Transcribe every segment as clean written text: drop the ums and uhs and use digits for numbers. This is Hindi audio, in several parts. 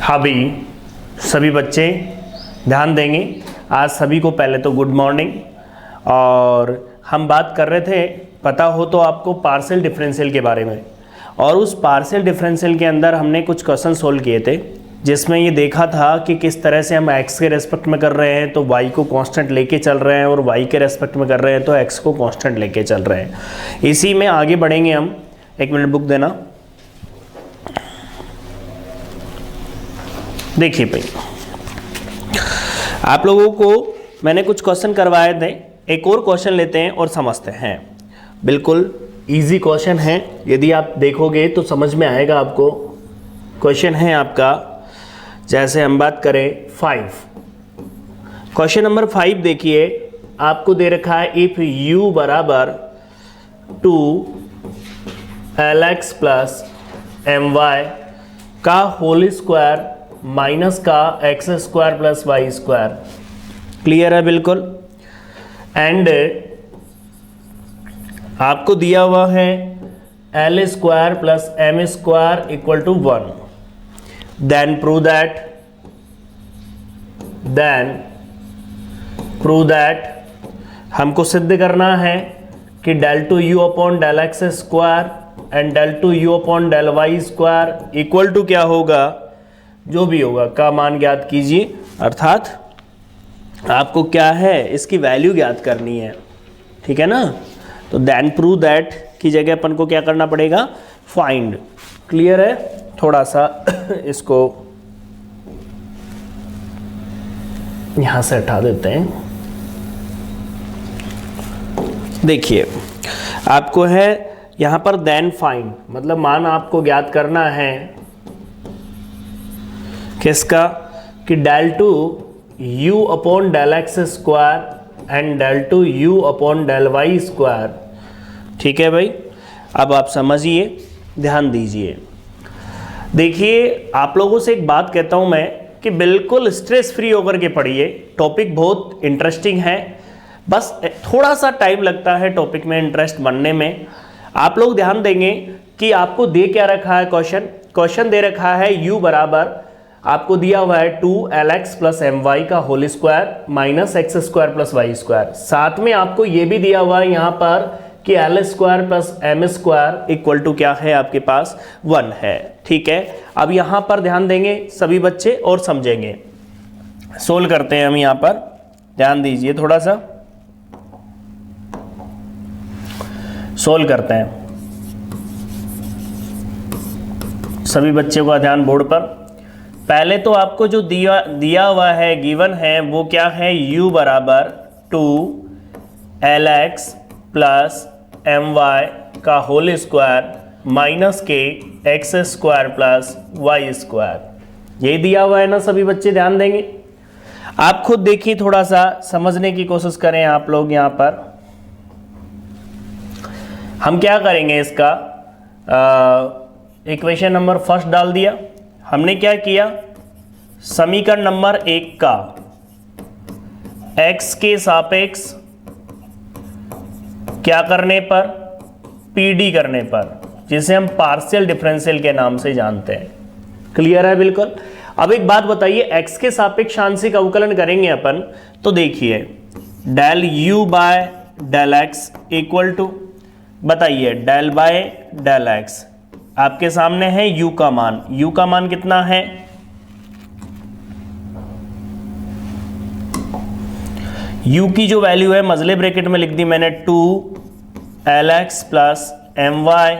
हाँ भाई, सभी बच्चे ध्यान देंगे। आज सभी को पहले तो गुड मॉर्निंग। और हम बात कर रहे थे, पता हो तो आपको, पार्शियल डिफरेंशियल के बारे में। और उस पार्शियल डिफरेंशियल के अंदर हमने कुछ क्वेश्चन सोल्व किए थे, जिसमें ये देखा था कि किस तरह से हम x के रेस्पेक्ट में कर रहे हैं तो y को कांस्टेंट लेके चल रहे हैं, और y के रेस्पेक्ट में कर रहे हैं तो x को कांस्टेंट लेके चल रहे हैं। इसी में आगे बढ़ेंगे हम। एक मिनट बुक देना। देखिए भाई, आप लोगों को मैंने कुछ क्वेश्चन करवाए थे, एक और क्वेश्चन लेते हैं और समझते हैं। बिल्कुल इजी क्वेश्चन है, यदि आप देखोगे तो समझ में आएगा आपको। क्वेश्चन है आपका, जैसे हम बात करें 5, क्वेश्चन नंबर 5 देखिए, आपको दे रखा है इफ u बराबर 2lx प्लस my का होल स्क्वायर माइनस का x square plus y square. Clear है बिल्कुल। एंड आपको दिया हुआ है l square plus M square equal to 1। Then prove that हमको सिद्ध करना है कि del two u upon del x square and del two u upon del y square equal to क्या होगा, जो भी होगा का मान ज्ञात कीजिए। अर्थात आपको क्या है, इसकी वैल्यू ज्ञात करनी है, ठीक है ना। तो देन प्रूव दैट की जगह अपन को क्या करना पड़ेगा, फाइंड। क्लियर है। थोड़ा सा इसको यहां से हटा देते हैं। देखिए आपको है यहां पर देन फाइंड, मतलब मान आपको ज्ञात करना है किसका, कि del two u upon del x square and del two u upon del y square. ठीक है भाई, अब आप समझिए, ध्यान दीजिए। देखिए आप लोगों से एक बात कहता हूं मैं कि बिल्कुल स्ट्रेस फ्री होकर के पढ़िए। टॉपिक बहुत इंटरेस्टिंग है, बस थोड़ा सा टाइम लगता है टॉपिक में इंटरेस्ट बनने में। आप लोग ध्यान देंगे कि आपको दे क्या रखा है, क्वेश्चन दे रखा है u बराबर, आपको दिया हुआ है 2lx प्लस my का whole square minus x square plus y square. साथ में आपको ये भी दिया हुआ है यहाँ पर कि l square plus M square equal to क्या है, आपके पास 1 है। ठीक है, अब यहाँ पर ध्यान देंगे सभी बच्चे और समझेंगे। सोल्व करते हैं हम यहाँ पर, ध्यान दीजिए, थोड़ा सा सोल्व करते हैं। सभी बच्चों का ध्यान बोर्ड पर। पहले तो आपको जो दिया हुआ है, गिवन है, वो क्या है, u बराबर 2lx प्लस my का होल स्क्वायर माइनस के x square plus y square. ये दिया हुआ है ना सभी बच्चे, ध्यान देंगे। आप खुद देखिए, थोड़ा सा समझने की कोशिश करें आप लोग। यहाँ पर हम क्या करेंगे, इसका इक्वेशन नंबर फर्स्ट डाल दिया हमने। क्या किया, समीकरण नंबर 1 का x के सापेक्ष क्या करने पर, PD करने पर, जिसे हम पार्शियल डिफरेंशियल के नाम से जानते हैं। क्लियर है बिल्कुल। अब एक बात बताइए, x के सापेक्ष आंशिक अवकलन करेंगे अपन, तो देखिए del u by del x equal to, बताइए डेल बाय डेल एक्स। आपके सामने है u का मान, u का मान कितना है, u की जो वैल्यू है मजले ब्रैकेट में लिख दी मैंने, 2lx प्लस my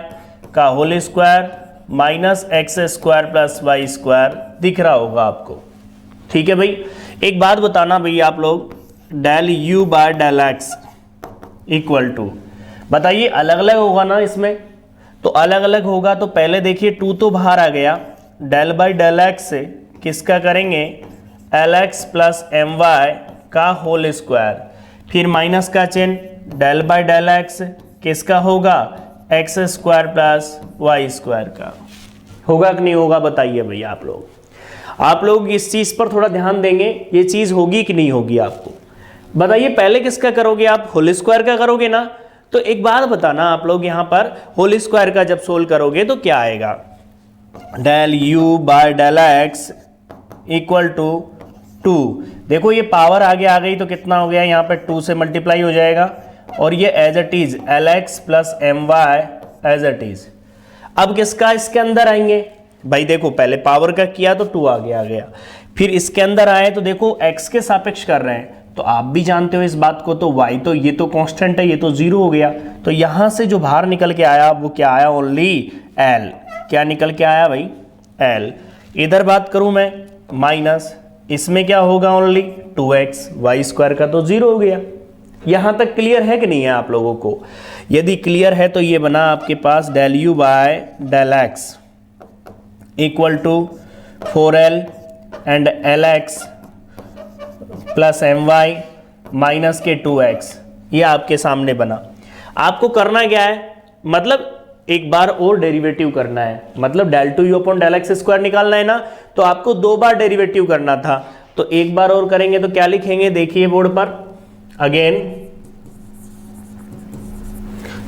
का whole square minus x square plus y square. दिख रहा होगा आपको, ठीक है भाई। एक बात बताना भाई आप लोग, del u by del x equal to, बताइए अलग अलग होगा ना इसमें, तो अलग अलग होगा। तो पहले देखिए 2 तो बाहर आ गया, डेल बाई डेल एक्स से किसका करेंगे, lx प्लस my का होल स्क्वायर, फिर माइनस का चिन्ह, डेल बाई डेल एक्स किसका होगा, x square plus y square का। होगा कि नहीं होगा, बताइए भाई आप लोग इस चीज पर थोड़ा ध्यान देंगे, ये चीज होगी कि नहीं होगी आपको बताइए। पहले किसका करोगे आप, होल स्क्वायर का करोगे ना। तो एक बात बताना आप लोग, यहाँ पर होल स्क्वायर का जब सोल्व करोगे तो क्या आएगा, del u by del x equal to 2। देखो ये पावर आगे आ गई तो कितना हो गया, यहाँ पे 2 से मल्टीप्लाई हो जाएगा और ये as it is Lx plus My as it is. अब किसका इसके अंदर आएंगे भाई, देखो पहले पावर का किया तो 2 आगे आ गया, फिर इसके अंदर आए तो देखो x के सापेक्ष कर रहे हैं तो आप भी जानते हो इस बात को, तो y तो ये तो कांस्टेंट है, ये तो 0 हो गया, तो यहां से जो बाहर निकल के आया वो क्या आया, ओनली l। क्या निकल के आया भाई, l। इधर बात करूं मैं माइनस, इसमें क्या होगा, ओनली 2x, y स्क्वायर का तो 0 हो गया। यहां तक क्लियर है कि नहीं है आप लोगों को? यदि क्लियर है तो ये बना आपके पास del u by del x equal to 4l and Lx plus My minus K 2x, ये आपके सामने बना। आपको करना क्या है, मतलब एक बार और डेरिवेटिव करना है, मतलब del two u upon del x square निकालना है ना, तो आपको 2 बार डेरिवेटिव करना था, तो एक बार और करेंगे तो क्या लिखेंगे, देखिए बोर्ड पर अगेन,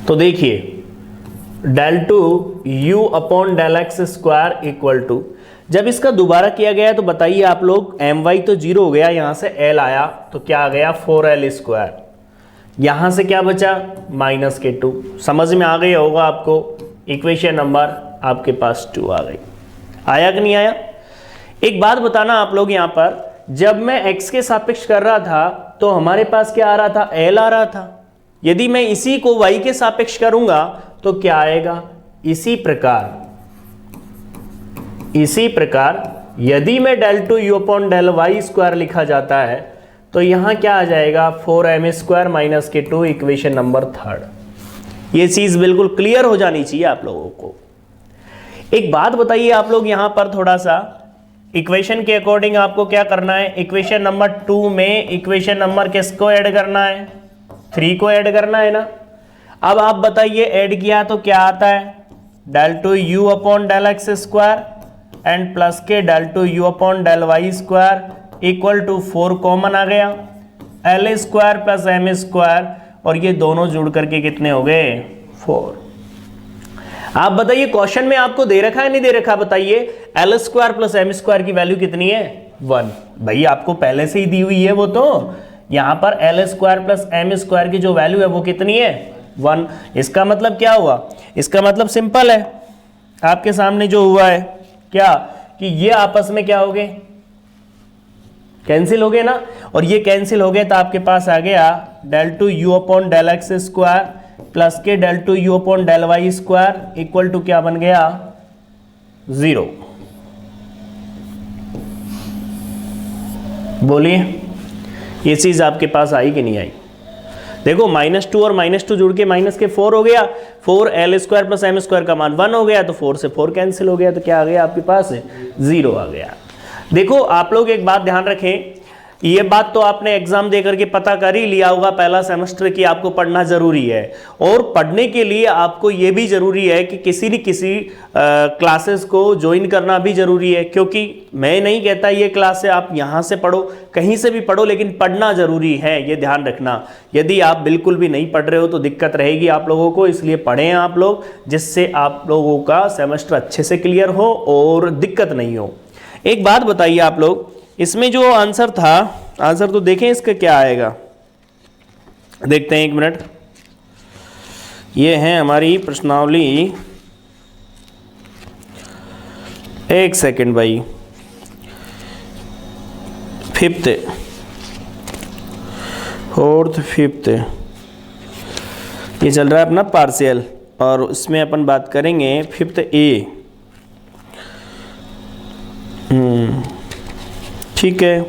तो देखिए del two u upon del x square equal to, जब इसका दोबारा किया गया तो बताइए आप लोग, My तो 0 हो गया, यहां से L आया तो क्या आ गया, 4L स्क्वायर, यहां से क्या बचा, माइनस के 2। समझ में आ गया होगा आपको, इक्वेशन नंबर आपके पास 2 आ गई। आया कि नहीं आया? एक बात बताना आप लोग, यहां पर जब मैं x के सापेक्ष कर रहा था तो हमारे पास क्या आ रहा था, L आ रहा था। यदि मैं इसी को y के सापेक्ष करूंगा तो क्या आएगा, इसी प्रकार यदि मैं del two u upon del y square लिखा जाता है तो यहां क्या आ जाएगा, 4m स्क्वायर माइनस के 2, इक्वेशन नंबर 3। ये चीज बिल्कुल क्लियर हो जानी चाहिए आप लोगों को। एक बात बताइए आप लोग, यहां पर थोड़ा सा इक्वेशन के अकॉर्डिंग आपको क्या करना है, इक्वेशन नंबर 2 में इक्वेशन नंबर किसको ऐड करना है, 3 को ऐड करना है ना। अब आप बताइए ऐड किया तो क्या आता है, del two u upon del x square and plus K del two u upon del y square equal to 4 common आ गया, L square plus M square, और ये दोनों जुड़ करके कितने हो गए, 4। आप बताइए क्वेश्चन में आपको दे रखा है नहीं दे रखा, बताइए l square plus M square की वैल्यू कितनी है, 1। भाई आपको पहले से ही दी हुई है वो, तो यहां पर l square plus M square की जो वैल्यू है वो कितनी है, 1। इसका मतलब क्या हुआ, इसका मतलब सिंपल है, आपके सामने जो हुआ है क्या, कि ये आपस में क्या हो गए, कैंसिल हो गए ना, और ये कैंसिल हो गए तो आपके पास आ गया del two u upon del x square plus K del two u upon del y square equal to क्या बन गया, 0। बोलिए ये चीज आपके पास आई कि नहीं आई? देखो -2 और -2 जुड़ के माइनस के 4 हो गया, 4l square plus M square का मान 1 हो गया, तो 4 से 4 कैंसिल हो गया, तो क्या आ गया आपके पास, 0 आ गया। देखो आप लोग एक बात ध्यान रखें, ये बात तो आपने एग्जाम देकर के पता कर ही लिया होगा पहला सेमेस्टर की, आपको पढ़ना जरूरी है, और पढ़ने के लिए आपको ये भी जरूरी है कि किसी न किसी क्लासेस को ज्वाइन करना भी जरूरी है, क्योंकि मैं नहीं कहता ये क्लास से आप यहाँ से पढ़ो, कहीं से भी पढ़ो, लेकिन पढ़ना जरूरी है, ये ध्यान रखना। यदि आप बिल्कुल भी नहीं पढ़ रहे हो तो दिक्कत रहेगी आप लोगों को, इसलिए पढ़ें आप लोग, जिससे आप लोगों का सेमेस्टर अच्छे से क्लियर हो और दिक्कत नहीं हो। एक बात बताइए आप लोग, इसमें जो आंसर था, आंसर तो देखें इसका क्या आएगा, देखते हैं 1 मिनट। ये है हमारी प्रश्नावली, 1 सेकंड भाई, 5th 4th 5th ये चल रहा है अपना पार्शियल, और उसमें अपन बात करेंगे 5th A। ठीक है,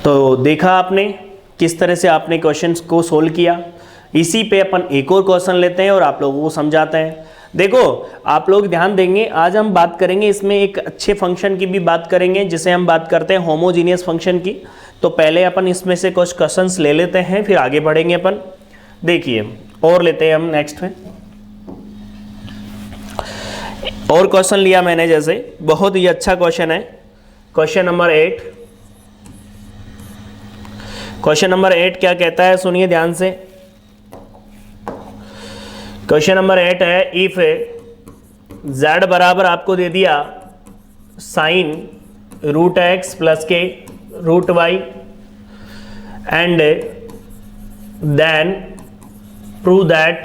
तो देखा आपने किस तरह से आपने क्वेश्चंस को सोल्व किया। इसी पे अपन एक और क्वेश्चन लेते हैं और आप लोगों को समझाते हैं। देखो आप लोग ध्यान देंगे, आज हम बात करेंगे इसमें एक अच्छे फंक्शन की भी बात करेंगे, जिसे हम बात करते हैं होमोजीनियस फंक्शन की। तो पहले अपन इसमें से कुछ क्वेश्चंस ले लेते हैं, फिर आगे बढ़ेंगे अपन। देखिए और लेते हैं हम नेक्स्ट में, और क्वेश्चन लिया मैंने, जैसे बहुत ही अच्छा क्वेश्चन है, क्वेश्चन नंबर 8। क्वेश्चन नंबर 8 क्या कहता है, सुनिए ध्यान से। क्वेश्चन नंबर 8 है, इफ z बराबर आपको दे दिया साइन रूट एक्स प्लस के root y and then prove that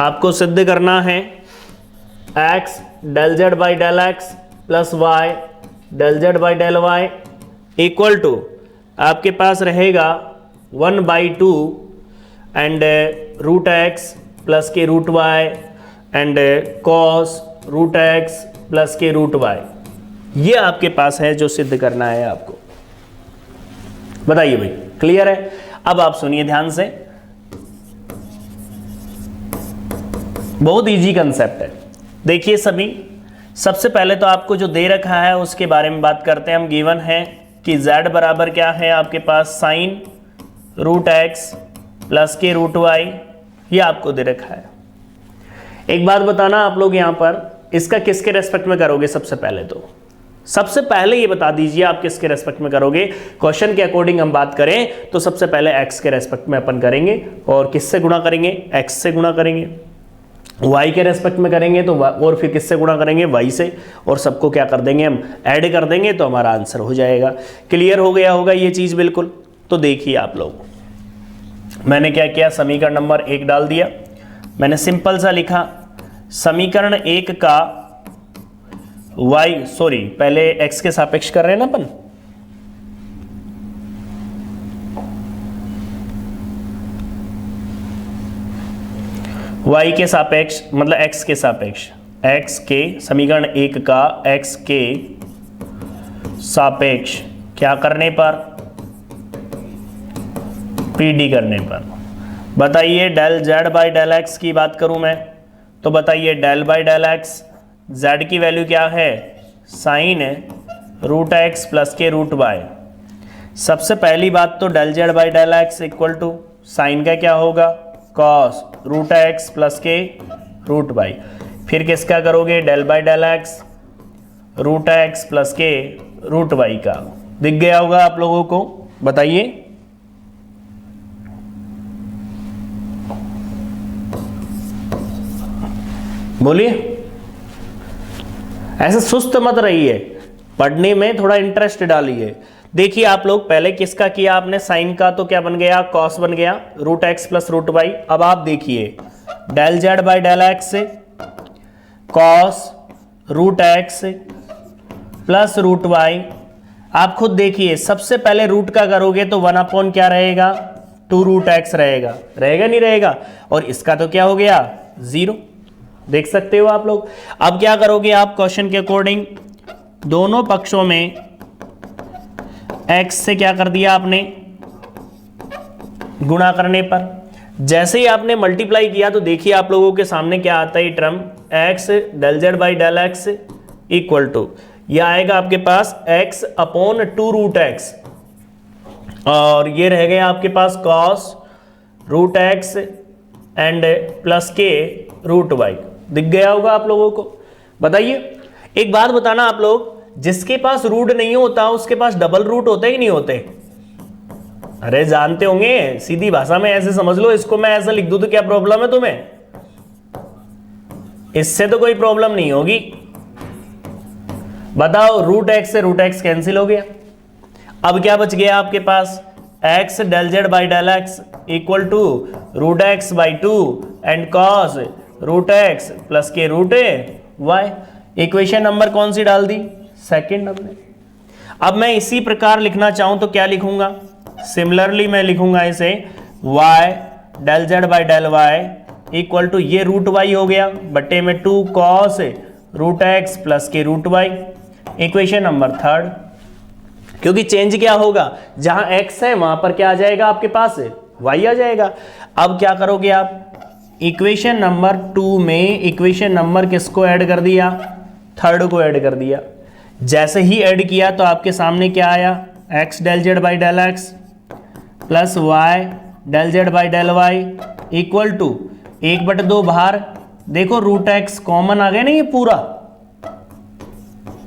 आपको सिद्ध करना है x del z by del x plus y del z by del y equal to आपके पास रहेगा 1/2 एंड रूट एक्स प्लस के root y and cos root x plus के रूट वाई। ये आपके पास है जो सिद्ध करना है आपको। बताइए भाई, क्लियर है? अब आप सुनिए ध्यान से, बहुत इजी कंसेप्ट है। देखिए सभी, सबसे पहले तो आपको जो दे रखा है उसके बारे में बात करते हैं हम। गिवन है कि z बराबर क्या है आपके पास साइन रूट एक्स प्लस के रूट वाई, ये आपको दे रखा है। एक बात बताना आप लोग यहाँ पर, इसका किसके रेस्पेक्ट में करोगे? सबसे पहले तो सबसे पहले ये बता दीजिए आप किसके रेस्पेक्ट में करोगे। क्वेश्चन के अकॉर्डिंग हम बात करें तो सबसे पहले x के रेस्पेक्ट में अपन करेंगे, और किससे गुणा करेंगे? x से गुणा करेंगे। y के रेस्पेक्ट में करेंगे तो और फिर किससे गुणा करेंगे? y से, और सबको क्या कर देंगे हम? ऐड कर देंगे, तो हमारा आंसर हो जाएगा। क्लियर हो गया होगा ये चीज बिल्कुल। तो देखिए आप लोग, मैंने क्या किया, समीकरण नंबर 1 डाल दिया। मैंने सिंपल सा लिखा समीकरण 1 का पहले x के सापेक्ष कर रहे हैं ना अपन, y के सापेक्ष मतलब x के सापेक्ष, x के समीकरण 1 का x के सापेक्ष क्या करने पर? PD करने पर। बताइए del z by del x की बात करूं मैं तो बताइए del by del x, z की वैल्यू क्या है? साइन रूट एक्स प्लस के रूट वाई। सबसे पहली बात तो del z by del x equal to sine का क्या होगा? कॉस रूट एक्स प्लस के रूट वाई। फिर किसका करोगे? Del by del x root x plus के रूट वाई का। दिख गया होगा आप लोगों को? बताइए। बोलिए, ऐसे सुस्त मत रहिए, पढ़ने में थोड़ा इंटरेस्ट डालिए। देखिए आप लोग, पहले किसका किया आपने? साइन का, तो क्या बन गया? कॉस बन गया, root x plus root y. अब आप देखिए del Z by del x से cos root x plus root y. आप खुद देखिए, सबसे पहले रूट का करोगे तो 1 क्या रहेगा? 2 रूट एक्स रहेगा, रहेगा नहीं रहेगा? और इसका तो क्या हो गया? 0। देख सकते हो आप लोग। अब क्या करोगे आप? क्वेश्चन के अकॉर्डिंग दोनों पक्षों में x से क्या कर दिया आपने? गुणा करने पर। जैसे ही आपने मल्टीप्लाई किया तो देखिए आप लोगों के सामने क्या आता है? ये term x del Z by del x equal to, यह आएगा आपके पास x अपॉन 2 रूट एक्स, और ये रह गया आपके पास cos root x and plus के रूट वाई। दिख गया होगा आप लोगों को? बताइए, एक बात बताना आप लोग, जिसके पास रूट नहीं होता उसके पास डबल रूट होते कि नहीं होते? अरे जानते होंगे, सीधी भाषा में ऐसे समझ लो इसको। मैं ऐसा लिख दूं तो क्या प्रॉब्लम है तुम्हें? इससे तो कोई प्रॉब्लम नहीं होगी। बताओ, रूट एक्स से रूट एक्स कैंसिल हो गया। अब क्या बच गया आपके पास? x del Z by del x equal to root x by 2 and cos root x plus के रूट वाई। इक्वेशन नंबर कौन सी डाल दी? सेकंड हमने। अब मैं इसी प्रकार लिखना चाहूं तो क्या लिखूंगा? सिमिलरली मैं लिखूंगा इसे y del Z by del y equal to, ये रूट वाई हो गया बट्टे में 2 कॉस रूट एक्स प्लस के रूट वाई। इक्वेशन नंबर 3, क्योंकि चेंज क्या होगा? जहां x है वहां पर क्या आ जाएगा आपके पास? y आ जाएगा। अब क्या करोगे आप? इक्वेशन नंबर 2 में इक्वेशन नंबर किसको ऐड कर दिया? 3rd को ऐड कर दिया। जैसे ही ऐड किया तो आपके सामने क्या आया? x del Z by del x plus y del Z by del y equal to 1/2 बाहर। देखो रूट एक्स कॉमन आ गया ना, ये पूरा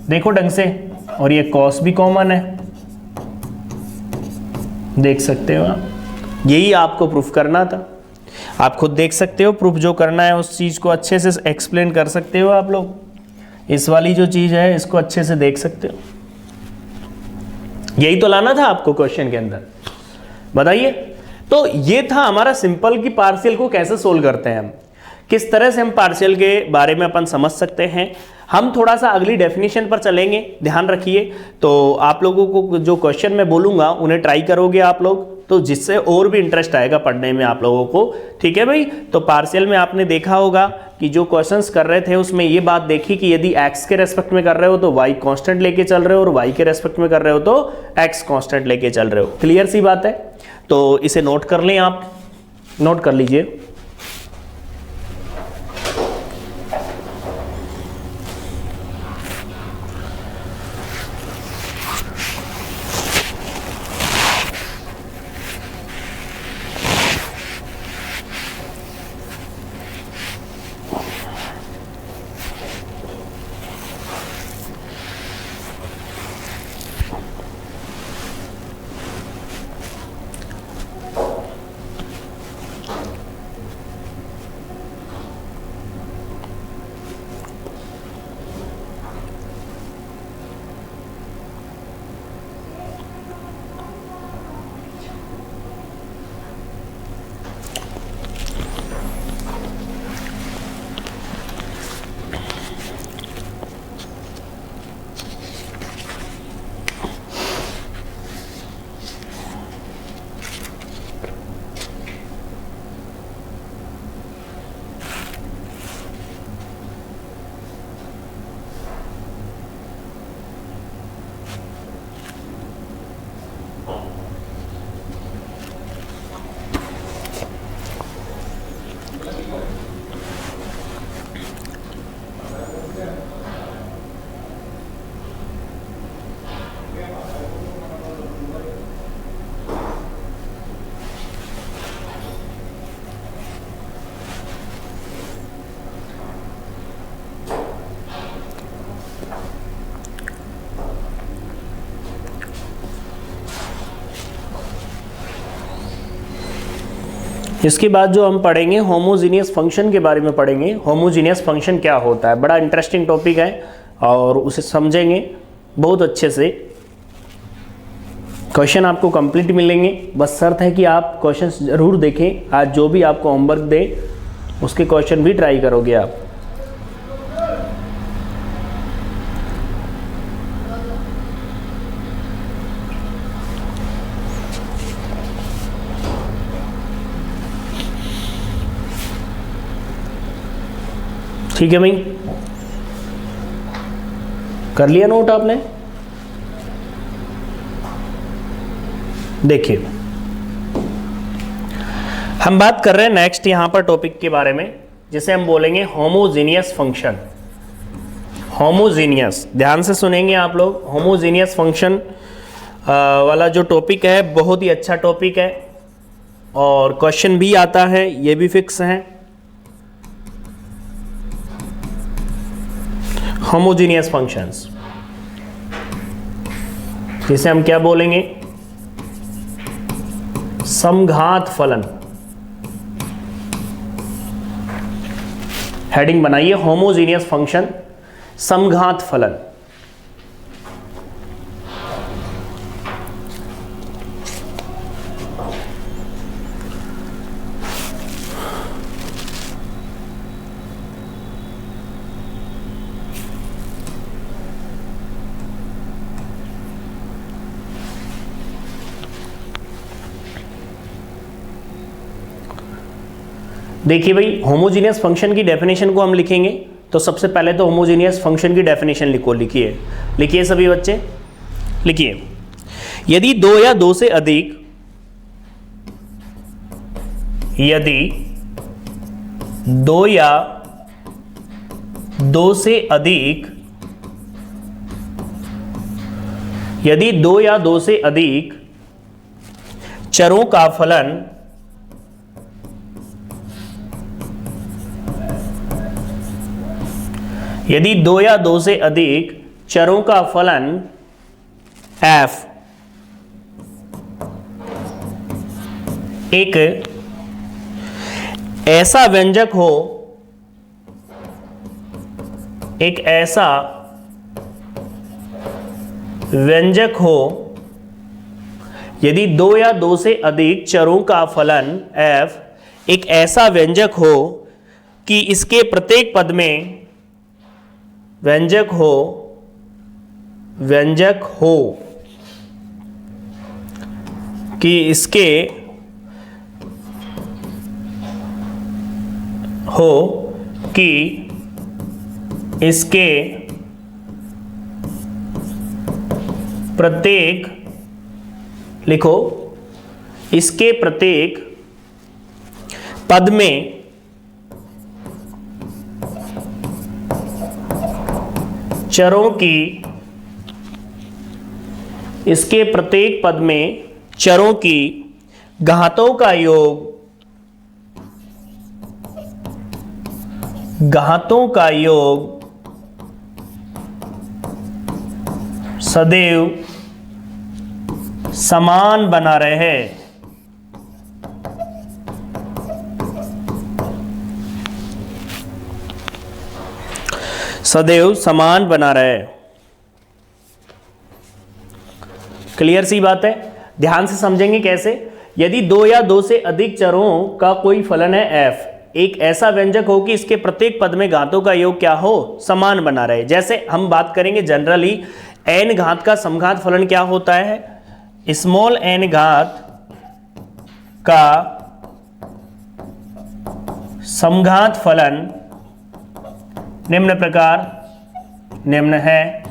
देखो ढंग से, और ये कॉस भी कॉमन है, देख सकते हो आप। यही आपको प्रूफ करना था। आप खुद देख सकते हो, प्रूफ जो करना है उस चीज़ को अच्छे से एक्सप्लेन कर सकते हो आप लोग। इस वाली जो चीज़ है इसको अच्छे से देख सकते हो। यही तो लाना था आपको क्वेश्चन के अंदर, बताइए। तो ये था हमारा सिंपल कि पार्शियल को कैसे सोल्व करते हैं हम, किस तरह से हम पार्शियल के बारे में अपन समझ सकते हैं। हम थोड़ा सा अगली डेफिनेशन पर चलेंगे, ध्यान रखिए। तो आप लोगों को जो क्वेश्चन मैं बोलूँगा उन्हें ट्राई करोगे आप लोग, तो जिससे और भी इंटरेस्ट आएगा पढ़ने में आप लोगों को, ठीक है भाई। तो पार्शियल में आपने देखा होगा कि जो क्वेश्चंस कर रहे थे उसमें ये बात देखी कि यदि x के रेस्पेक्ट में कर रहे हो तो y कांस्टेंट लेके चल रहे हो, और y के रेस्पेक्ट में कर रहे हो तो x कांस्टेंट लेके चल रहे हो। क्लियर सी बात है। तो इसे नोट कर लें, आप नोट कर लीजिए। इसके बाद जो हम पढ़ेंगे होमोजीनियस फंक्शन के बारे में पढ़ेंगे। होमोजीनियस फंक्शन क्या होता है, बड़ा इंटरेस्टिंग टॉपिक है और उसे समझेंगे बहुत अच्छे से। क्वेश्चन आपको कंप्लीट मिलेंगे, बस शर्त है कि आप क्वेश्चन ज़रूर देखें। आज जो भी आपको होमवर्क दे उसके क्वेश्चन भी ट्राई करोगे आप। ठीक है भाई, कर लिया नोट आपने? देखिए हम बात कर रहे हैं नेक्स्ट यहां पर टॉपिक के बारे में, जिसे हम बोलेंगे होमोजीनियस फंक्शन। होमोजीनियस, ध्यान से सुनेंगे आप लोग। होमोजीनियस फंक्शन वाला जो टॉपिक है बहुत ही अच्छा टॉपिक है और क्वेश्चन भी आता है, ये भी फिक्स है। होमोजीनियस फंक्शंस, जिसे हम क्या बोलेंगे, समघात फलन। हेडिंग बनाइए, होमोजीनियस फंक्शन समघात फलन। देखिए भाई, होमोजीनियस फंक्शन की डेफिनेशन को हम लिखेंगे तो सबसे पहले तो होमोजीनियस फंक्शन की डेफिनेशन लिखिए। लिखिए सभी बच्चे, लिखिए। यदि दो या दो से अधिक यदि दो या दो से अधिक यदि दो या दो से अधिक चरों का फलन यदि दो या दो से अधिक चरों का फलन f एक ऐसा व्यंजक हो, एक ऐसा व्यंजक हो यदि दो या दो से अधिक चरों का फलन f एक ऐसा व्यंजक हो कि इसके प्रत्येक पद में व्यंजक हो कि इसके प्रत्येक लिखो, इसके प्रत्येक पद में चरों की, इसके प्रत्येक पद में चरों की घातों का योग, सदैव समान बना रहे। सदैव समान बना रहे। क्लियर सी बात है। ध्यान से समझेंगे कैसे। यदि दो या दो से अधिक चरों का कोई फलन है f, एक ऐसा व्यंजक हो कि इसके प्रत्येक पद में घातों का योग क्या हो, समान बना रहे। जैसे हम बात करेंगे जनरली n घात का समघात फलन क्या होता है, स्मॉल n घात का समघात फलन निम्न है।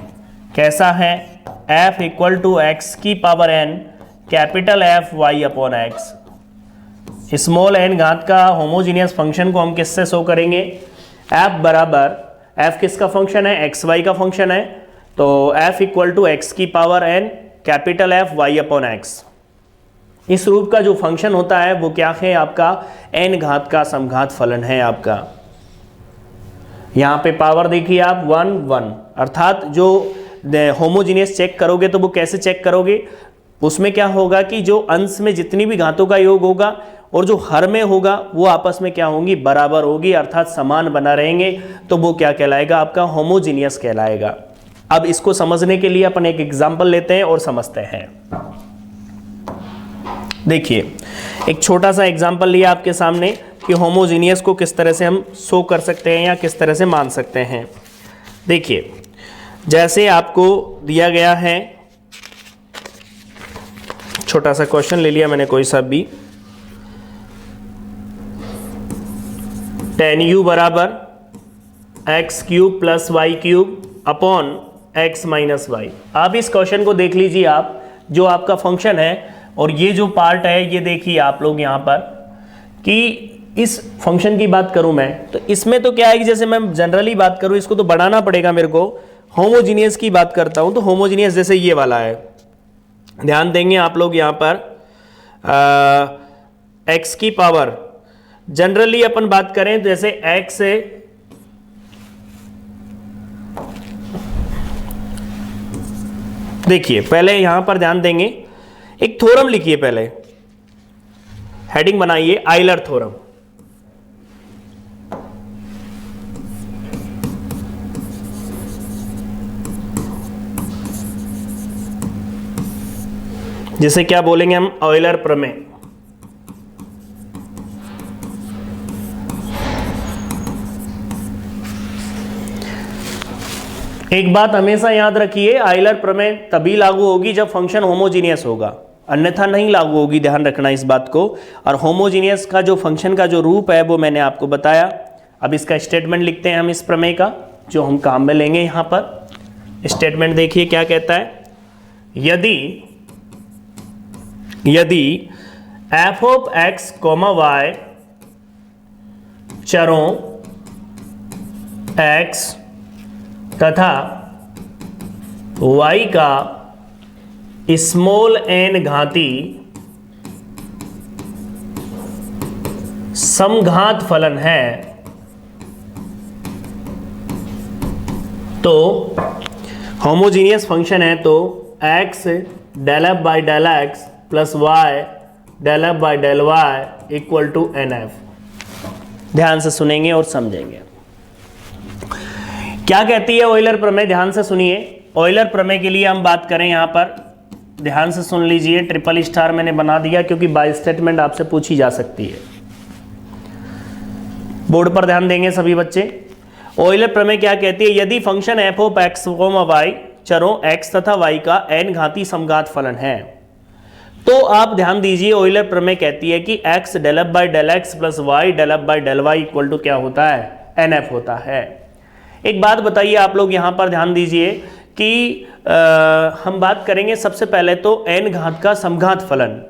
कैसा है, f इक्वल टू एक्स की power n capital F y upon x. Small n घात का होमोजीनियस फंक्शन को हम किससे शो करेंगे, f बराबर, f किसका फंक्शन है, एक्स वाई का फंक्शन है, तो f इक्वल टू एक्स की power n capital F y upon x. इस रूप का जो फंक्शन होता है वो क्या है, आपका n घात का समघात फलन है आपका। यहाँ पे पावर देखिए आप 1 1, अर्थात जो होमोजीनियस चेक करोगे तो वो कैसे चेक करोगे, उसमें क्या होगा कि जो अंश में जितनी भी घातों का योग होगा और जो हर में होगा वो आपस में क्या होंगी, बराबर होगी, अर्थात समान बना रहेंगे, तो वो क्या कहलाएगा, आपका होमोजीनियस कहलाएगा। अब इसको समझने के लिए अपन एक एग्जांपल लेते हैं और समझते हैं। देखिए एक छोटा सा एग्जांपल लिया आपके सामने कि होमोजीनियस को किस तरह से हम शो कर सकते हैं या किस तरह से मान सकते हैं। देखिए जैसे आपको दिया गया है, छोटा सा क्वेश्चन ले लिया मैंने कोई सा भी, tan u बराबर x cube plus y cube upon x minus y. आप इस क्वेश्चन को देख लीजिए, आप जो आपका फंक्शन है और ये जो पार्ट है ये देखिए आप लोग यहाँ पर कि इस फंक्शन की बात करूं मैं तो इसमें तो क्या है कि जैसे मैं जनरली बात करूं, इसको तो बढ़ाना पड़ेगा मेरे को। होमोजीनियस की बात करता हूं तो होमोजीनियस जैसे ये वाला है, ध्यान देंगे आप लोग यहाँ पर एक्स की पावर, जनरली अपन बात करें तो जैसे एक्स से देखिए पहले यहां पर ध्यान देंगे, एक थ्योरम लिखिए, पहले हेडिंग बनाइए आइलर थ्योरम। जिसे क्या बोलेंगे हम, ऑयलर प्रमेय। एक बात हमेशा याद रखिए, आइलर प्रमेय तभी लागू होगी जब फंक्शन होमोजीनियस होगा, अन्यथा नहीं लागू होगी, ध्यान रखना इस बात को। और होमोजीनियस का जो फंक्शन का जो रूप है वो मैंने आपको बताया। अब इसका स्टेटमेंट लिखते हैं हम इस प्रमेय का, जो हम काम में लेंगे। यहाँ पर स्टेटमेंट देखिए क्या कहता है, यदि f of x comma y चरों x तथा y का स्मॉल n घाती समघात फलन है, तो होमोजीनियस फंक्शन है तो x del F by del x plus y del F by del y equal to NF। ध्यान से सुनेंगे और समझेंगे। क्या कहती है ऑयलर प्रमेय, ध्यान से सुनिए। ऑयलर प्रमेय के लिए हम बात करें यहां पर, ध्यान से सुन लीजिए। ट्रिपल स्टार मैंने बना दिया क्योंकि बाय स्टेटमेंट आपसे पूछी जा सकती है। बोर्ड पर ध्यान देंगे सभी बच्चे। ऑयलर प्रमेय क्या कहती है, यदि function f of x y चरों x तथा y का n घाती समघात फलन है, तो आप ध्यान दीजिए ऑयलर प्रमेय कहती है कि x del F by del x plus y del F by del y equal to क्या होता है, nf होता है। एक बात बताइए आप लोग यहाँ पर ध्यान दीजिए कि हम बात करेंगे सबसे पहले तो n घात का समघात फलन।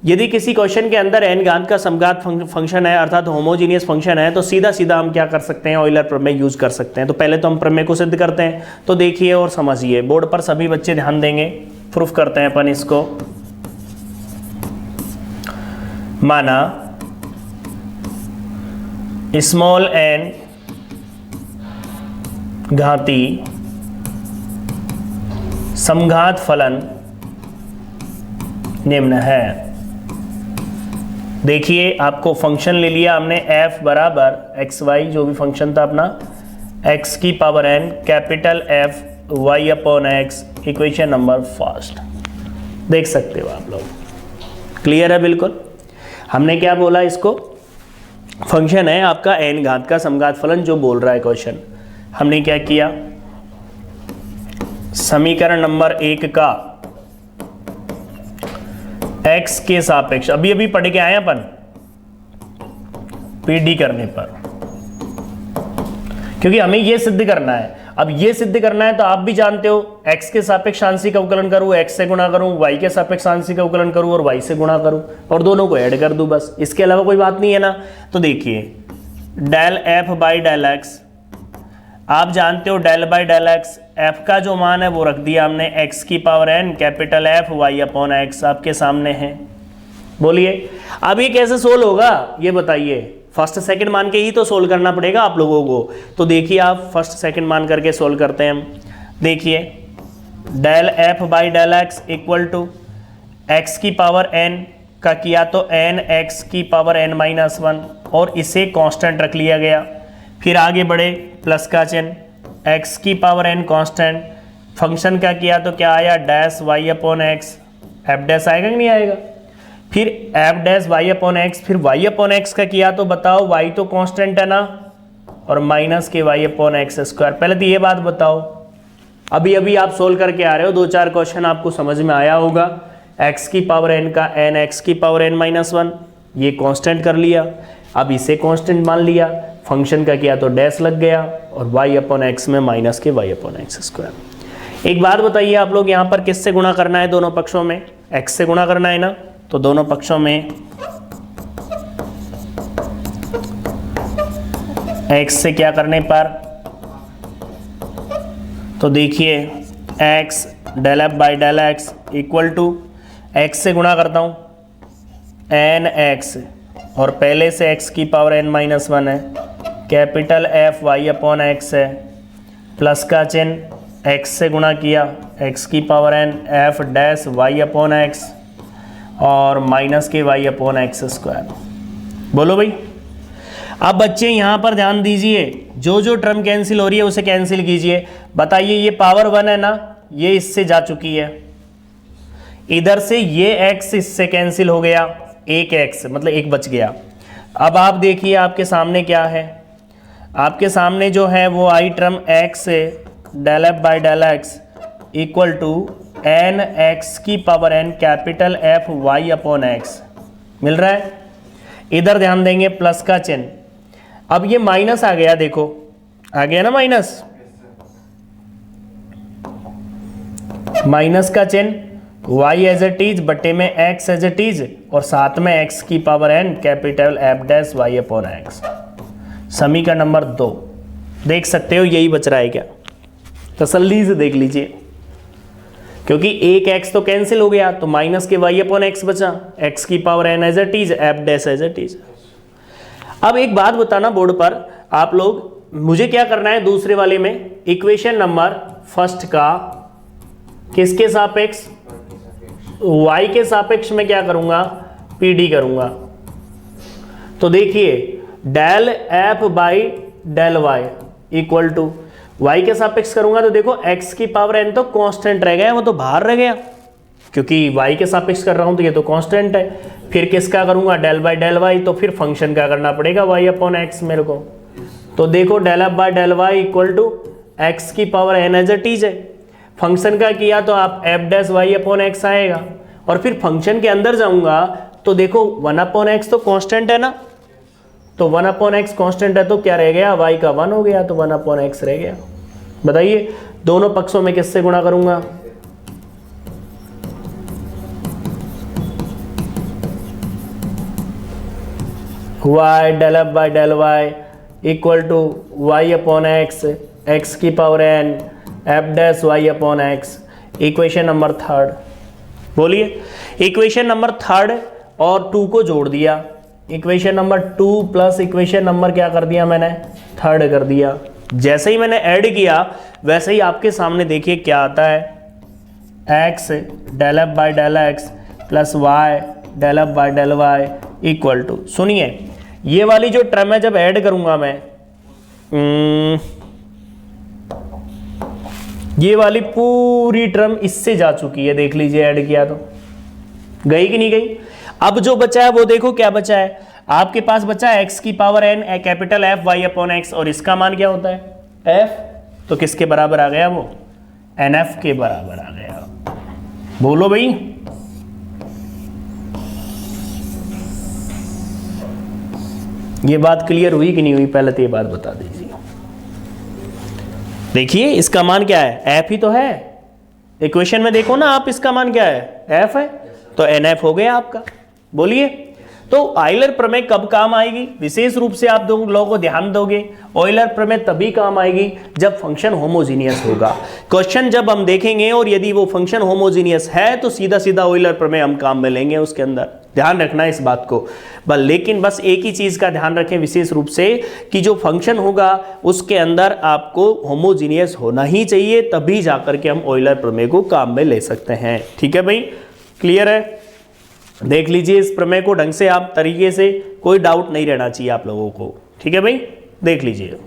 यदि किसी क्वेश्चन के अंदर n घात का समघात फंक्शन है अर्थात होमोजीनियस फंक्शन है, तो सीधा सीधा हम क्या कर सकते हैं, ऑयलर प्रमेय यूज कर सकते हैं। तो पहले तो हम प्रमेय को सिद्ध करते हैं, तो देखिए और समझिए। बोर्ड पर सभी बच्चे ध्यान देंगे, प्रूफ करते हैं अपन इसको। माना स्मॉल n घाती समघात फलन निम्न है। देखिए आपको फंक्शन ले लिया हमने f बराबर एक्स वाई, जो भी फंक्शन था अपना, x की power n capital F y upon x, equation number first. देख सकते हो आप लोग, क्लियर है बिल्कुल। हमने क्या बोला, इसको फंक्शन है आपका n घात का समघात फलन जो बोल रहा है क्वेश्चन। हमने क्या किया, समीकरण नंबर 1 का x के सापेक्ष, अभी अभी पढ़ के आए अपन पीडी करने पर, क्योंकि हमें यह सिद्ध करना है। अब ये सिद्ध करना है तो आप भी जानते हो, x के सापेक्ष आंशिक अवकलन करूं, x से गुणा करूं, y के सापेक्ष आंशिक अवकलन करूं और y से गुणा करूं और दोनों को ऐड कर दूं, बस। इसके अलावा कोई बात नहीं है ना। तो देखिए del F by del x, आप जानते हो del by del x, f का जो मान है वो रख दिया हमने x की power n capital F y upon x, आपके सामने है। बोलिए अब ये कैसे सोल्व होगा ये बताइए। फर्स्ट सेकंड मान के ही तो सोल्व करना पड़ेगा आप लोगों को। तो देखिए आप फर्स्ट सेकंड मान करके सोल्व करते हैं हम। देखिए del F by del x equal to x की पावर n का किया तो n x की पावर n माइनस 1 और इसे कांस्टेंट रख लिया गया। फिर आगे बढ़े, प्लस का चिन्ह, x की पावर n कांस्टेंट, फंक्शन का किया तो क्या आया, dash y upon x, F dash आएगा कि नहीं आएगा। फिर F dash y upon x, फिर y अपॉन एक्स का किया तो बताओ y तो कांस्टेंट है ना, और माइनस के y अपॉन एक्स स्क्वायर। पहले तो ये बात बताओ, अभी अभी आप सोल्व करके आ रहे हो, 2-4 क्वेश्चन आपको समझ में आया होगा। x की पावर n का n x की पावर n माइनस 1, ये कांस्टेंट कर लिया। अब इसे कांस्टेंट मान लिया, फंक्शन का किया तो डैश लग गया और y अपॉन एक्स में माइनस के y अपॉन एक्स स्क्वायर। एक बात बताइए आप लोग, यहाँ पर किससे गुणा करना है, दोनों पक्षों में x से गुणा करना है ना। तो दोनों पक्षों में x से क्या करने पर, तो देखिए x del F by del x equal to x से गुणा करता हूँ n x, और पहले से x की पावर n माइनस 1 है, capital F y upon x है, प्लस का चिन्ह, x से गुणा किया x की power n f dash y upon x और माइनस के y अपॉन एक्स स्क्वायर। बोलो भाई। अब बच्चे यहाँ पर ध्यान दीजिए, जो जो टर्म कैंसिल हो रही है उसे कैंसिल कीजिए। बताइए ये पावर 1 है ना, ये इससे जा चुकी है, इधर से ये x इससे कैंसिल हो गया, एक x मतलब एक बच गया। अब आप देखिए आपके सामने क्या है, आपके सामने जो है वो आई टर्म x से del F by del x equal to n x की power n capital F y upon x मिल रहा है। इधर ध्यान देंगे, प्लस का चिन्ह, अब ये माइनस आ गया, देखो आ गया ना माइनस, माइनस का चिन्ह, y एज इट इज बटे में x एज इट इज और साथ में x की power n capital F dash y upon x. समीकरण नंबर 2 देख सकते हो, यही बच रहा है क्या, तसल्ली से देख लीजिए, क्योंकि एक x तो कैंसिल हो गया तो माइनस के y अपॉन एक्स बचा, x की power n as it is F dash as it is. अब एक बात बताना बोर्ड पर आप लोग, मुझे क्या करना है दूसरे वाले में, इक्वेशन नंबर फर्स्ट का किसके सापेक्ष, y के सापेक्ष में क्या करूंगा, PD करूंगा। तो देखिए del F by del y equal to y के सापेक्ष करूंगा तो देखो एक्स की पावर एन तो कांस्टेंट रह गया, वो तो बाहर रह गया, क्योंकि वाई के सापेक्ष कर रहा हूं तो ये तो कांस्टेंट है। फिर किसका करूंगा, डेल बाई डेल वाई, तो फिर फंक्शन का करना पड़ेगा वाई अपॉन एक्स मेरे को। तो देखो del F by del y equal to x की power N as it is है। फंक्शन का किया तो आप F dash y upon x आएगा, और फिर फंक्शन के अंदर जाऊंगा तो देखो 1 अपॉन एक्स तो कांस्टेंट है ना, तो 1 अपॉन एक्स कांस्टेंट है तो क्या रह गया, वाई का 1 हो गया, तो 1 अपॉन एक्स रह गया। बताइए दोनों पक्षों में किससे गुणा करूंगा, y del F by del y equal to y upon x, x की power N F dash y upon x. Equation number third, बोलिए इक्वेशन नंबर थर्ड और 2 को जोड़ दिया, equation number 2 plus equation number क्या कर दिया मैंने, थर्ड कर दिया। जैसे ही मैंने ऐड किया वैसे ही आपके सामने देखिए क्या आता है, x del F by del x plus y del F by del y equal to, सुनिए ये वाली जो टर्म है जब ऐड करूंगा मैं, ये वाली पूरी टर्म इससे जा चुकी है, देख लीजिए ऐड किया तो गई कि नहीं गई। अब जो बचा है वो देखो क्या बचा है, आपके पास बचा है एक्स की power n capital f y upon x, और इसका मान क्या होता है एफ, तो किसके बराबर आ गया वो, एन एफ के बराबर आ गया। बोलो भाई, ये बात क्लियर हुई कि नहीं हुई, पहले तो ये बात बता दीजिए। देखिए इसका मान क्या है, एफ ही तो है, इक्वेशन में देखो ना आप, इसका मान क्या है एफ है, तो एन एफ हो गया आपका। बोलिए तो ऑयलर प्रमेय कब काम आएगी, विशेष रूप से आप दो लोगों को ध्यान दोगे, ऑयलर प्रमेय तभी काम आएगी जब फंक्शन होमोजीनियस होगा। क्वेश्चन जब हम देखेंगे और यदि वो फंक्शन होमोजीनियस है तो सीधा सीधा ऑयलर प्रमेय हम काम में लेंगे उसके अंदर, ध्यान रखना इस बात को। लेकिन बस एक ही चीज का ध्यान रखें विशेष रूप से कि जो फंक्शन होगा उसके अंदर आपको होमोजीनियस होना ही चाहिए, तभी जाकर के हम ऑयलर प्रमेय को काम में ले सकते हैं। ठीक है भाई, क्लियर है। देख लीजिए इस प्रमेय को ढंग से आप तरीके से, कोई डाउट नहीं रहना चाहिए आप लोगों को। ठीक है भाई, देख लीजिए।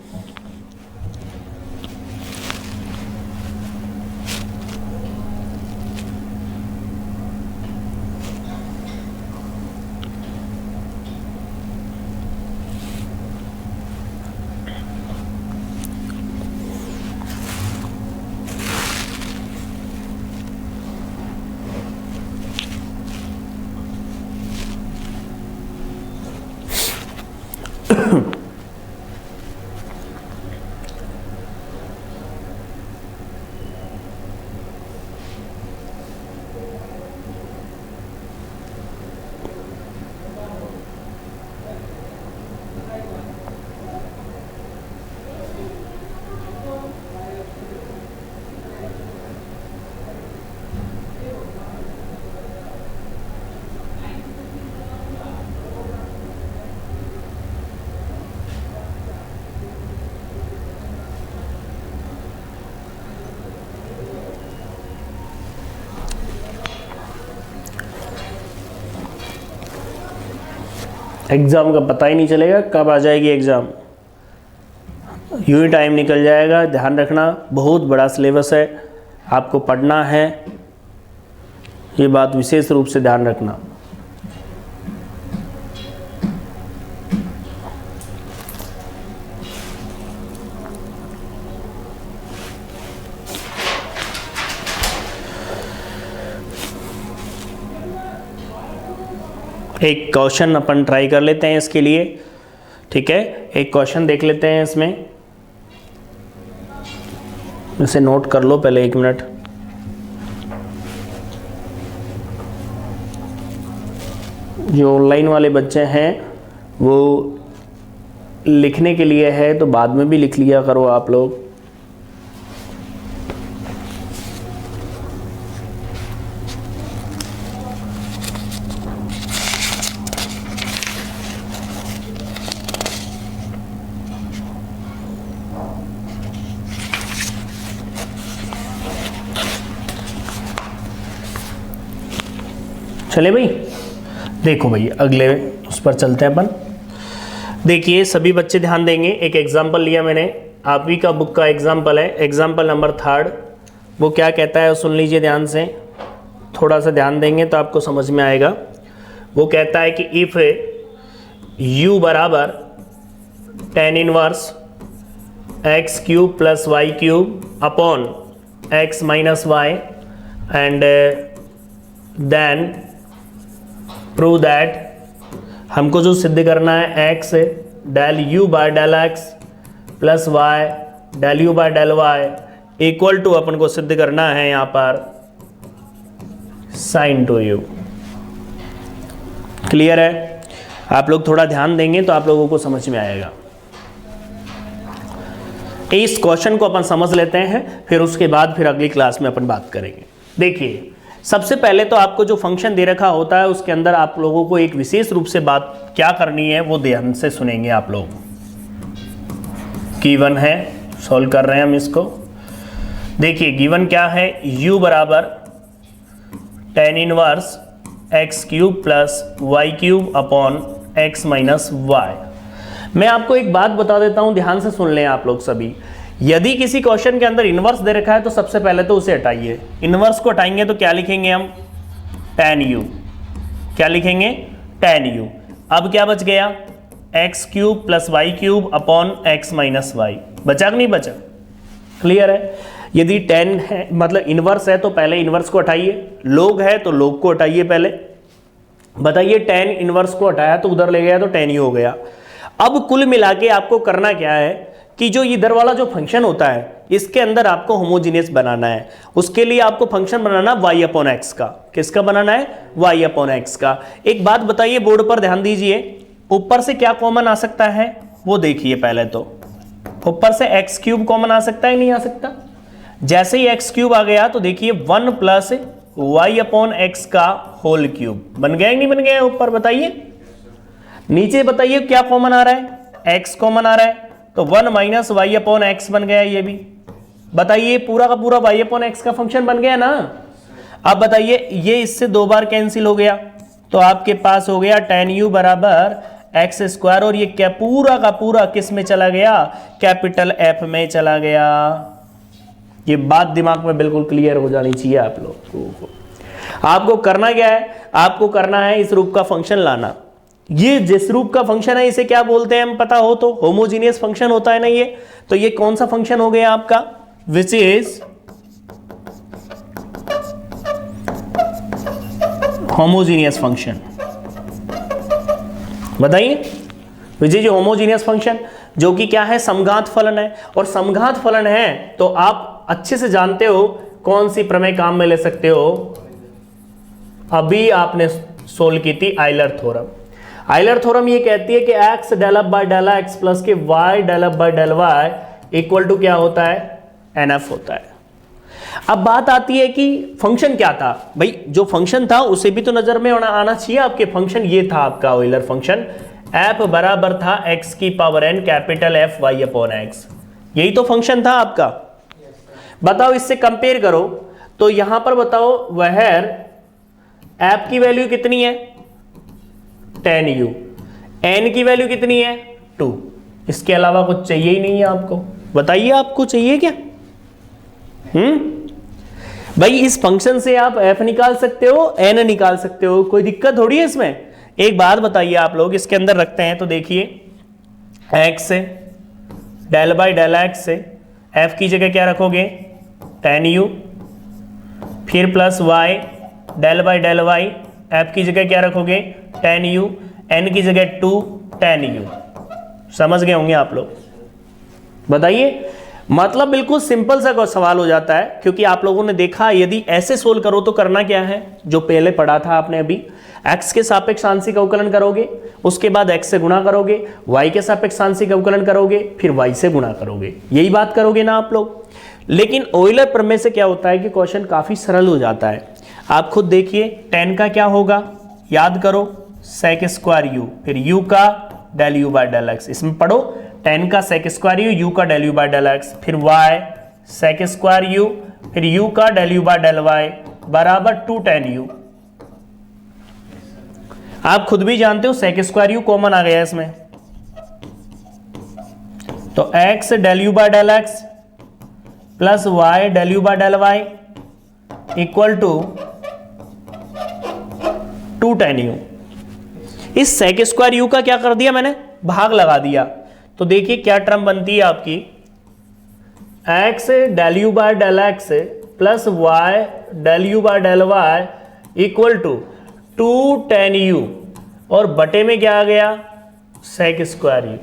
एग्ज़ाम का पता ही नहीं चलेगा कब आ जाएगी एग्ज़ाम, यूं ही टाइम निकल जाएगा। ध्यान रखना बहुत बड़ा सिलेबस है, आपको पढ़ना है, ये बात विशेष रूप से ध्यान रखना। एक क्वेश्चन अपन ट्राई कर लेते हैं इसके लिए, ठीक है। एक क्वेश्चन देख लेते हैं इसमें, इसे नोट कर लो पहले 1 मिनट। जो ऑनलाइन वाले बच्चे हैं वो लिखने के लिए है तो बाद में भी लिख लिया करो आप लोग। चले भाई, देखो भाई अगले उस पर चलते हैं अपन। देखिए सभी बच्चे ध्यान देंगे, एक एग्जाम्पल लिया मैंने, आप ही का बुक का एग्जाम्पल है, एग्जाम्पल नंबर 3। वो क्या कहता है सुन लीजिए ध्यान से, थोड़ा सा ध्यान देंगे तो आपको समझ में आएगा। वो कहता है कि इफ u बराबर tan inverse x cube plus y cube upon x minus y and then prove that, हमको जो सिद्ध करना है x del u by del x plus y del u by del y equal to, अपन को सिद्ध करना है यहां पर sin 2u। क्लियर है? आप लोग थोड़ा ध्यान देंगे तो आप लोगों को समझ में आएगा। इस क्वेश्चन को अपन समझ लेते हैं, फिर उसके बाद फिर अगली क्लास में अपन बात करेंगे। देखिए सबसे पहले तो आपको जो फंक्शन दे रखा होता है उसके अंदर आप लोगों को एक विशेष रूप से बात क्या करनी है वो ध्यान से सुनेंगे आप लोग। गिवन है, सॉल्व कर रहे हैं हम इसको। देखिए गिवन क्या है, u बराबर tan inverse x cube plus y cube upon x minus y. मैं आपको एक बात बता देता हूं, ध्यान से सुन लें आप लोग सभी। यदि किसी क्वेश्चन के अंदर इनवर्स दे रखा है तो सबसे पहले तो उसे हटाइए। इनवर्स को हटाएंगे तो क्या लिखेंगे हम, tan u। क्या लिखेंगे, tan u। अब क्या बच गया, x cube plus y cube upon x minus y. बचा कि नहीं बचा? क्लियर है? यदि tan है मतलब इनवर्स है तो पहले इनवर्स को हटाइए, लोग है तो लोग को हटाइए पहले। बताइए tan इनवर्स को हटाया तो उधर ले गया तो tan u हो गया। अब कुल मिला के आपको करना क्या है कि जो इधर वाला जो फंक्शन होता है इसके अंदर आपको होमोजीनियस बनाना है। उसके लिए आपको फंक्शन बनाना y अपॉन एक्स का। किसका बनाना है? y अपॉन एक्स का। एक बात बताइए, बोर्ड पर ध्यान दीजिए, ऊपर से क्या कॉमन आ सकता है वो देखिए। पहले तो ऊपर से एक्स क्यूब कॉमन आ सकता है, नहीं आ सकता? जैसे ही एक्स क्यूब आ गया तो देखिए 1 प्लस वाई अपॉन एक्स का होल क्यूब बन गया, नहीं बन गया? ऊपर बताइए, नीचे बताइए क्या कॉमन आ रहा है, एक्स कॉमन आ रहा है तो 1 माइनस वाई अपॉन एक्स बन गया। ये भी बताइए पूरा का पूरा वाई अपॉन एक्स का फंक्शन बन गया ना। अब बताइए ये इससे 2 बार कैंसिल हो गया तो आपके पास हो गया tan u बराबर एक्स स्क्वायर, और ये क्या पूरा का पूरा किस में चला गया, कैपिटल F में चला गया। ये बात दिमाग में बिल्कुल क्लियर हो जानी चाहिए आप लोगों को। आपको करना क्या है, आपको करना है इस रूप का फंक्शन लाना। ये जिस रूप का फंक्शन है इसे क्या बोलते हैं हम पता हो तो, होमोजीनियस फंक्शन होता है ना ये। तो ये कौन सा फंक्शन हो गया आपका, विच इज होमोजीनियस फंक्शन। बताइए, विच इज होमोजीनियस फंक्शन, जो कि क्या है, समघात फलन है। और समघात फलन है तो आप अच्छे से जानते हो कौन सी प्रमेय काम में ले सकते हो। अभी आपने सोल्व की थी आइलर थ्योरम। आइलर थ्योरम ये कहती है कि x del up by del x plus के y del up by del y equal to क्या होता है, nf होता है। अब बात आती है कि फंक्शन क्या था भाई, जो फंक्शन था उसे भी तो नजर में आना चाहिए आपके। फंक्शन ये था आपका ऑयलर फंक्शन, f बराबर था x की power n capital F y upon x। यही तो फंक्शन था आपका। बताओ इससे कंपेयर करो तो यहां पर बताओ वह f की वैल्यू कितनी है, tan u, n की वैल्यू कितनी है, 2। इसके अलावा कुछ चाहिए ही नहीं है आपको। बताइए आपको चाहिए क्या? भाई इस फंक्शन से आप f निकाल सकते हो, n निकाल सकते हो, कोई दिक्कत थोड़ी है इसमें। एक बात बताइए आप लोग, इसके अंदर रखते हैं तो देखिए x से डेल बाई डेल x से f की जगह क्या रखोगे, tan u, फिर plus y del by del y, f की जगह क्या रखोगे, tan u, n की जगह 2 tan u। समझ गए होंगे आप लोग। बताइए, मतलब बिल्कुल सिंपल सा सवाल हो जाता है, क्योंकि आप लोगों ने देखा यदि ऐसे सोल्व करो तो करना क्या है, जो पहले पढ़ा था आपने अभी, x के सापेक्ष आंशिक अवकलन करोगे, उसके बाद x से गुणा करोगे, y के सापेक्ष आंशिक अवकलन करोगे, फिर y से गुणा करोगे। यही बात करोगे ना आप लोग। लेकिन ऑयलर प्रमेय से क्या होता है कि क्वेश्चन काफी सरल हो जाता है। आप खुद देखिए, tan का क्या होगा, याद करो, sec स्क्वायर u, फिर u का del u by del x। इसमें पढ़ो, tan का sec स्क्वायर u, u का del u by del x, फिर y sec स्क्वायर u, फिर u का del u by del y बराबर 2 tan u। आप खुद भी जानते हो sec स्क्वायर u कॉमन आ गया इसमें, तो x del u by del x plus y del u by del y equal to 2 tan u। इस सेक स्क्वायर यू का क्या कर दिया मैंने, भाग लगा दिया। तो देखिए क्या टर्म बनती है आपकी, x del u by del x plus y del u by del y equal to 2 tan u, और बटे में क्या आ गया, सेक स्क्वायर यू।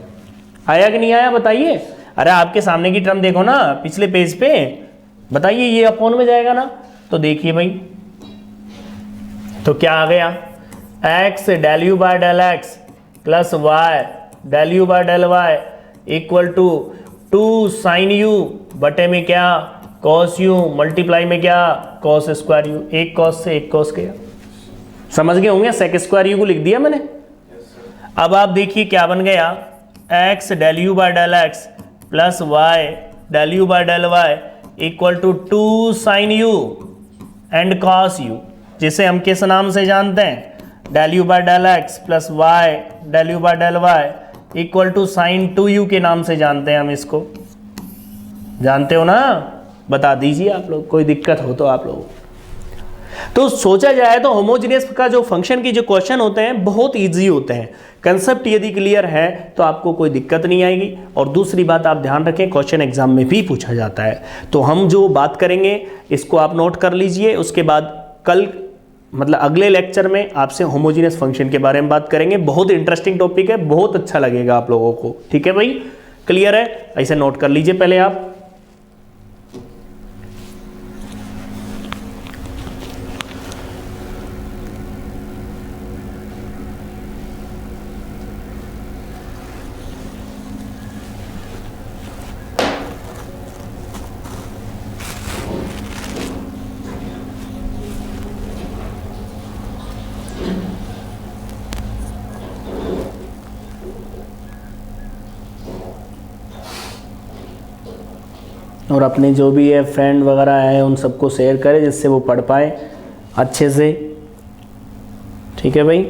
आया कि नहीं आया बताइए। अरे आपके सामने की टर्म देखो ना पिछले पेज पे, बताइए ये अपॉन में जाएगा ना। तो देखिए भाई, तो क्या आ गया, x del u by del x plus y del u by del y equal to 2 sin u बटे में क्या, cos u मल्टीप्लाई में क्या, cos स्क्वायर u। एक cos से एक cos गया। समझ गए होंगे, सेक स्क्वायर यू को लिख दिया मैंने। अब आप देखिए क्या बन गया, x del u by del x plus y del u by del y equal to 2 sin u and cos u, जिसे हम किस नाम से जानते हैं, del u by del x plus y del u by del y equal to sine 2u के नाम से जानते हैं हम इसको। जानते हो ना, बता दीजिए आप लोग, कोई दिक्कत हो तो आप लोग। तो सोचा जाए तो होमोजेनियस का जो फंक्शन की जो क्वेश्चन होते हैं बहुत इजी होते हैं। कंसेप्ट यदि क्लियर है तो आपको कोई दिक्कत नहीं आएगी। और दूसरी बात आप ध्यान रखें, क्वेश्चन एग्जाम में भी पूछा जाता है। तो हम जो बात करेंगे इसको आप नोट कर लीजिए। उसके बाद कल मतलब अगले लेक्चर में आपसे होमोजेनियस फंक्शन के बारे में बात करेंगे। बहुत इंटरेस्टिंग टॉपिक है, बहुत अच्छा लगेगा आप लोगों को। ठीक है भाई, क्लियर है, ऐसे नोट कर लीजिए पहले आप। और अपने जो भी है फ्रेंड वगैरह है उन सबको शेयर करें जिससे वो पढ़ पाए अच्छे से। ठीक है भाई।